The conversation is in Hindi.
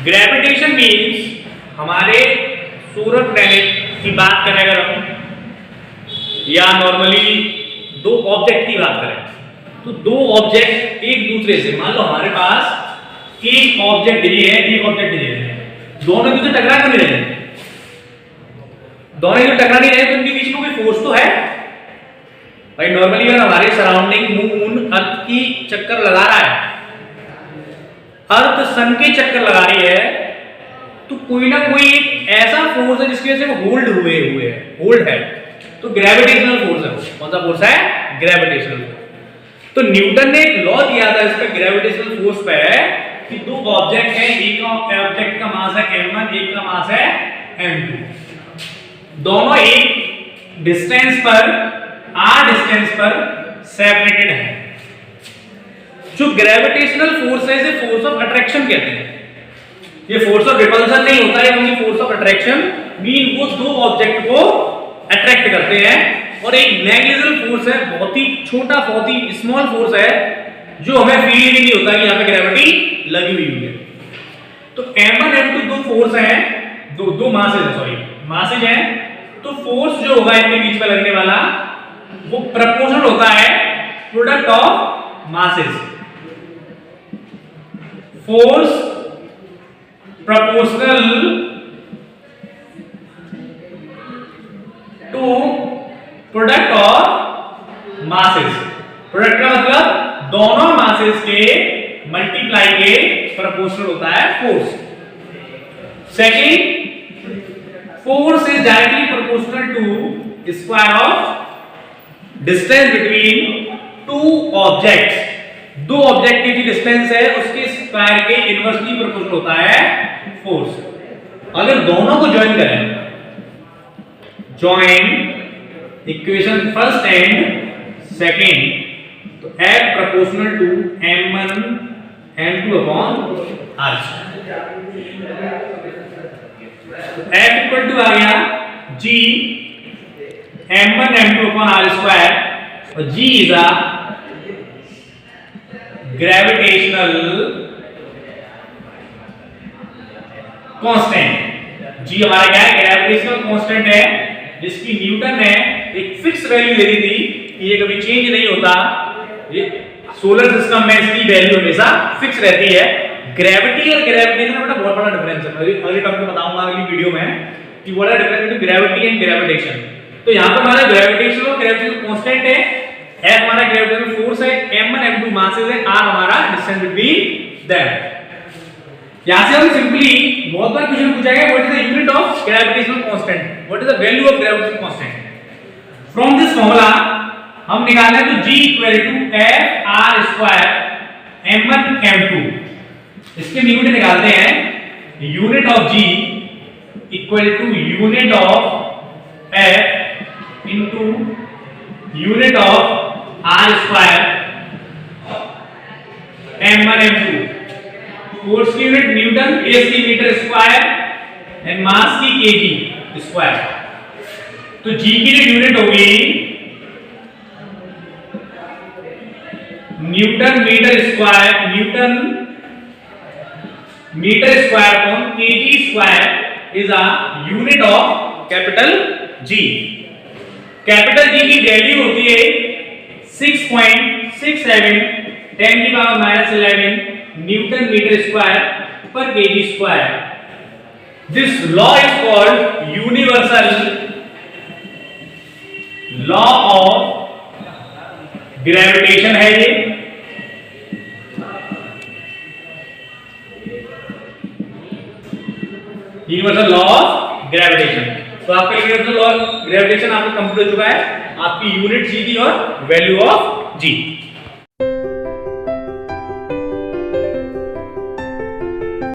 ग्रेविटेशन मीन्स हमारे सूर्य प्लैनेट की बात करें अगर हम, या नॉर्मली दो ऑब्जेक्ट की बात करें, तो दो ऑब्जेक्ट एक दूसरे से, मान लो हमारे पास एक ऑब्जेक्ट ये है, एक ऑब्जेक्ट ये है, दोनों एक दूसरे टकरा क्यों नहीं रहे? दोनों एक टकरा नहीं रहे तो उनके बीच में कोई फोर्स तो है भाई। नॉर्मली अगर हमारे सराउंडिंग मून अर्थ की चक्कर लगा रहा है, अर्थ सन के चक्कर लगा रही है, तो कोई ना कोई एक ऐसा फोर्स है जिसकी वजह से वो होल्ड है, तो ग्रेविटेशनल फोर्स है। कौन सा फोर्स है? Gravitational force. तो न्यूटन ने एक लॉ दिया था इस पे ग्रेविटेशनल फोर्स पे, कि दो ऑब्जेक्ट है, एक ऑब्जेक्ट का मास है m1, एक का मास है m2, दोनों एक डिस्टेंस पर r डिस्टेंस पर सेपरेटेड है। जो ग्रेविटेशनल फोर्स है इसे फोर्स ऑफ अट्रैक्शन कहते हैं। ये फोर्स ऑफ रिपल्शन नहीं होता है, only force of attraction, mean वो दो ऑब्जेक्ट को अट्रैक्ट करते हैं। और एक नेग्लिजिबल फोर्स है, बहुत ही छोटा, बहुत ही स्मॉल फोर्स है, जो हमें फील भी नहीं होता कि यहाँ पे ग्रेविटी लगी हुई है। तो m1 m2 दो फोर्स हैं, दो मासेज हैं, तो फोर्स जो होगा इनके बीच में लगने वाला वो प्रोपोर्शनल होता है product of masses. Force proportional to product of masses. Product का मतलब दोनों मासेस के मल्टीप्लाई के प्रोपोर्शनल होता है force. Second, force is directly proportional to square of distance between two objects. दो ऑब्जेक्ट की जो डिस्टेंस है उसके स्क्वायर के इनवर्सली प्रोपोर्शनल होता है फोर्स। अगर दोनों को ज्वाइन करें, join equation first and second, तो F proportional to m1 m2 upon r। F equal to आ गया G m1 m2 upon r square, और G is a gravitational constant. G हमारा क्या है? ग्रेविटेशनल कांस्टेंट है, जिसकी न्यूटन ने एक फिक्स वैल्यू दे दी थी कि ये कभी चेंज नहीं होता। ये सोलर सिस्टम में इसकी वैल्यू हमेशा फिक्स रहती है। ग्रेविटी और ग्रेविटेशन में बहुत बड़ा डिफरेंस है। अगले टॉपिक में बताऊंगा अगली वीडियो में कि what are difference between gravity and gravitation. तो यहां पर हमारा ग्रेविटेशन और ग्रेविटेशन कांस्टेंट है, F हमारा ग्रेविटेशनल फोर्स है, m1 m2 मासेस है, r हमारा डिस्टेंस बिटवीन देम। यहां से हम सिंपली बहुत बार क्वेश्चन पूछा गया, what is the unit of gravitational constant, what is the value of gravitational constant. From this formula हम निकालें तो G equal to F r square m1 m2। इसके यूनिट निकालते हैं, unit of G equal to unit of F into unit of r square m1 m2। Force की यूनिट न्यूटन, एस की मीटर स्क्वायर एंड मास की केजी स्क्वायर। तो G की जो यूनिट होगी Newton metre square, Newton metre square upon KG square is a unit of capital G। Capital G की वैल्यू होती है 6.67 10 की पावर -11 न्यूटन मीटर स्क्वायर पर KG square. This law is called universal law of gravitation है ये। Universal law of gravitation. तो आपका यूनिवर्सल लॉ ऑफ ग्रेविटेशन आपको कंप्लीट हो चुका है, आपकी यूनिट G की और वैल्यू ऑफ G।